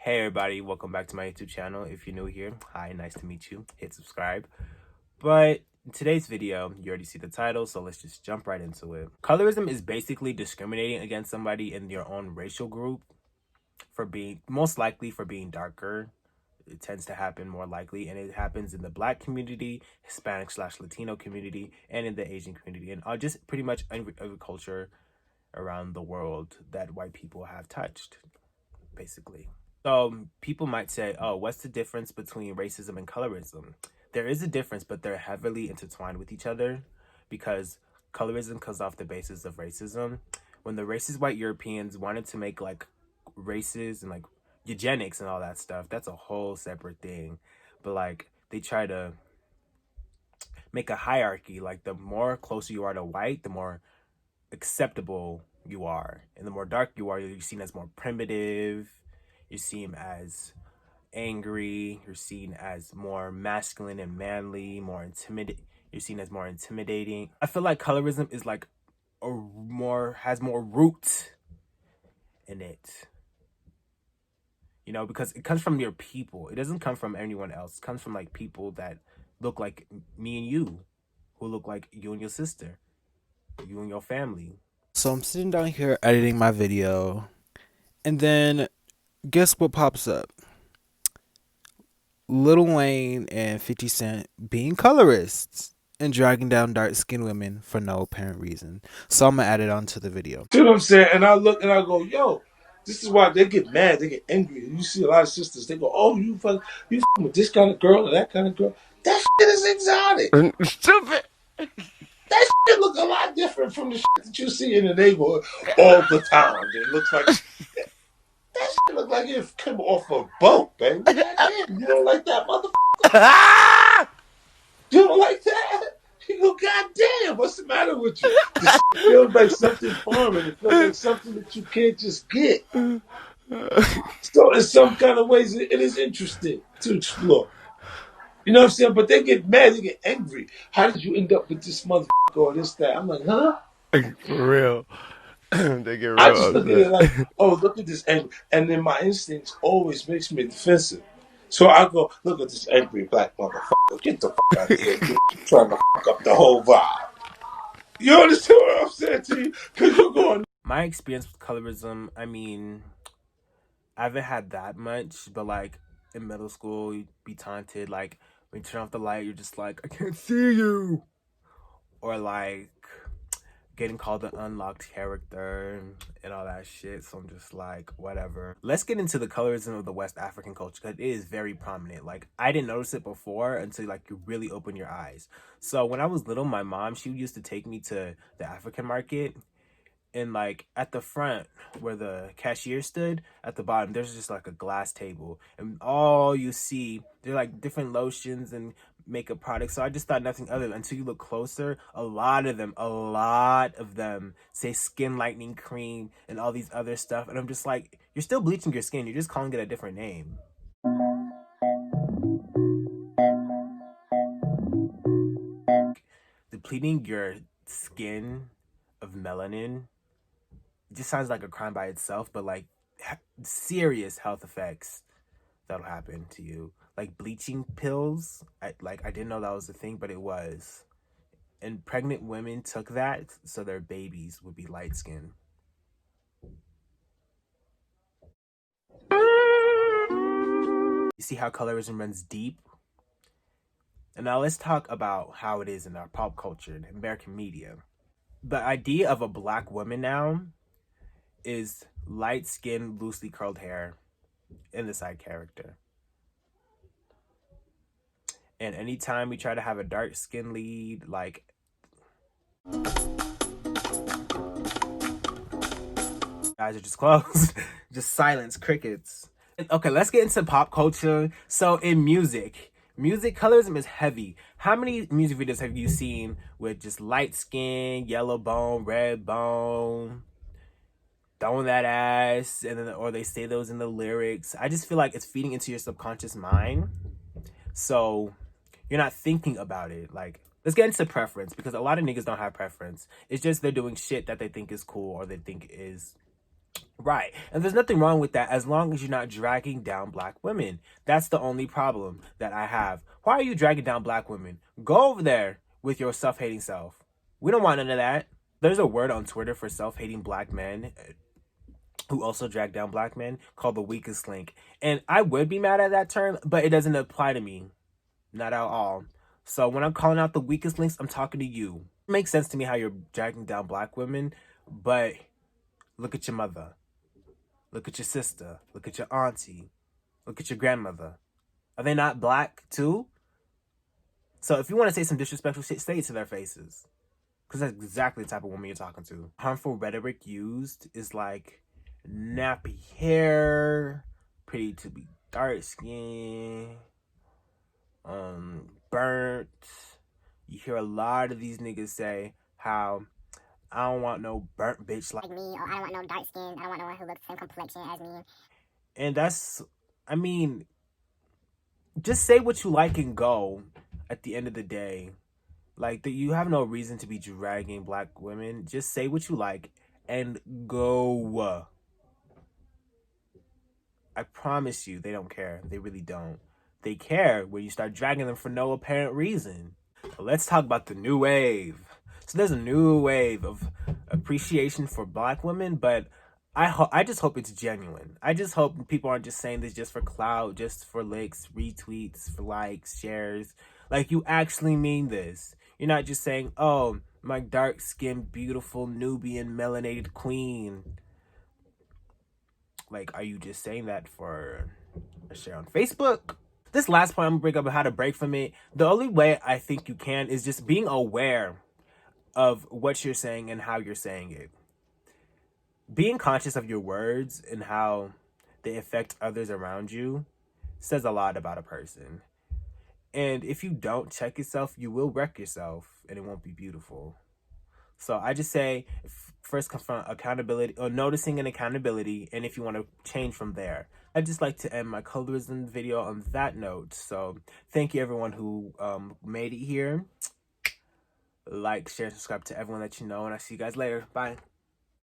Hey everybody, welcome back to my YouTube channel. If you're new here, hi, nice to meet you. Hit subscribe. But in today's video, you already see the title, so let's just jump right into it. Colorism is basically discriminating against somebody in your own racial group for being, most likely for being darker. It tends to happen more likely, and it happens in the Black community, Hispanic/Latino community, and in the Asian community, and just pretty much every culture around the world that white people have touched, basically. So people might say, oh, what's the difference between racism and colorism? There is a difference, but they're heavily intertwined with each other because colorism comes off the basis of racism. When the racist white Europeans wanted to make like races and like eugenics and all that stuff, that's a whole separate thing. But like they try to make a hierarchy, like the more closer you are to white, the more acceptable you are. And the more dark you are, you're seen as more primitive. You're seen as angry. You're seen as more masculine and manly, more intimidating. You're seen as more intimidating. I feel like colorism is like has more roots in it. You know, because it comes from your people. It doesn't come from anyone else. It comes from like people that look like me and you, who look like you and your sister, you and your family. So I'm sitting down here editing my video, and then guess what pops up? Lil Wayne and 50 Cent being colorists and dragging down dark-skinned women for no apparent reason. So I'm gonna add it onto the video. See what I'm saying? And I look and I go, yo, this is why they get mad, they get angry. You see a lot of sisters, they go, oh, you fucking with this kind of girl or that kind of girl. That shit is exotic. Stupid. That shit look a lot different from the shit that you see in the neighborhood all the time. It looks like that shit look like it came off a boat, baby. Goddamn, you don't like that, motherfucker? You don't like that? You go, goddamn, what's the matter with you? This shit feels like something foreign. It feels like something that you can't just get. So in some kind of ways, it is interesting to explore. You know what I'm saying? But they get mad, they get angry. How did you end up with this motherfucker or this, that? I'm like, huh? For real. They get I real just look at it like, oh, look at this angry. And then my instincts always makes me defensive. So I go, look at this angry black motherfucker. Get the fuck out of here. You're trying to fuck up the whole vibe. You understand what I'm saying to you? Because you're going. My experience with colorism, I mean, I haven't had that much, but like in middle school, you'd be taunted. Like when you turn off the light, you're just like, I can't see you. Or like getting called an unlocked character and all that shit. So I'm just like, whatever. Let's get into the colorism of the West African culture because it is very prominent. Like I didn't notice it before until like you really open your eyes. So when I was little, my mom, she used to take me to the African market. And like at the front where the cashier stood, at the bottom there's just like a glass table, and all you see, they're like different lotions and makeup products. So I just thought nothing other until you look closer. A lot of them say skin lightening cream and all these other stuff, and I'm just like, you're still bleaching your skin, you're just calling it a different name. Depleting your skin of melanin just sounds like a crime by itself, but like serious health effects that'll happen to you. Like bleaching pills, I didn't know that was a thing, but it was. And pregnant women took that so their babies would be light skinned. You see how colorism runs deep? And now let's talk about how it is in our pop culture and American media. The idea of a black woman now is light skinned, loosely curled hair in the side character. And anytime we try to have a dark skin lead, like eyes are just closed, just silence, crickets. Okay, let's get into pop culture. So in music colorism is heavy. How many music videos have you seen with just light skin, yellow bone, red bone, throwing that ass, and then or they say those in the lyrics? I just feel like it's feeding into your subconscious mind, so you're not thinking about it. Like, let's get into preference, because a lot of niggas don't have preference. It's just they're doing shit that they think is cool or they think is Right. And there's nothing wrong with that as long as you're not dragging down black women. That's the only problem that I have. Why are you dragging down black women? Go over there with your self-hating self. We don't want none of that. There's a word on Twitter for self-hating black men who also drag down black men called the weakest link. And I would be mad at that term, but it doesn't apply to me. Not at all. So when I'm calling out the weakest links, I'm talking to you. It makes sense to me how you're dragging down black women, but look at your mother. Look at your sister. Look at your auntie. Look at your grandmother. Are they not black too? So if you want to say some disrespectful shit, say it to their faces. Because that's exactly the type of woman you're talking to. Harmful rhetoric used is like nappy hair, pretty to be dark skin, burnt. You hear a lot of these niggas say how I don't want no burnt bitch like me, or I don't want no dark skin, I don't want no one who looks the same complexion as me. And that's, I mean, just say what you like and go at the end of the day. Like, you have no reason to be dragging black women. Just say what you like and go. I promise you, they don't care. They really don't. They care when you start dragging them for no apparent reason. Let's talk about the new wave. So there's a new wave of appreciation for black women, but I just hope it's genuine. I just hope people aren't just saying this just for clout, just for licks, retweets, for likes, shares. Like, you actually mean this. You're not just saying, oh, my dark-skinned, beautiful, Nubian, melanated queen. Like, are you just saying that for a share on Facebook? This last point I'm gonna bring up, how to break from it. The only way I think you can is just being aware of what you're saying and how you're saying it. Being conscious of your words and how they affect others around you says a lot about a person. And if you don't check yourself, you will wreck yourself and it won't be beautiful. So I just say, first confront accountability, or noticing an accountability, and if you want to change from there. I'd just like to end my colorism video on that note. So thank you everyone who made it here. Like, share, subscribe to everyone that you know, and I'll see you guys later. Bye.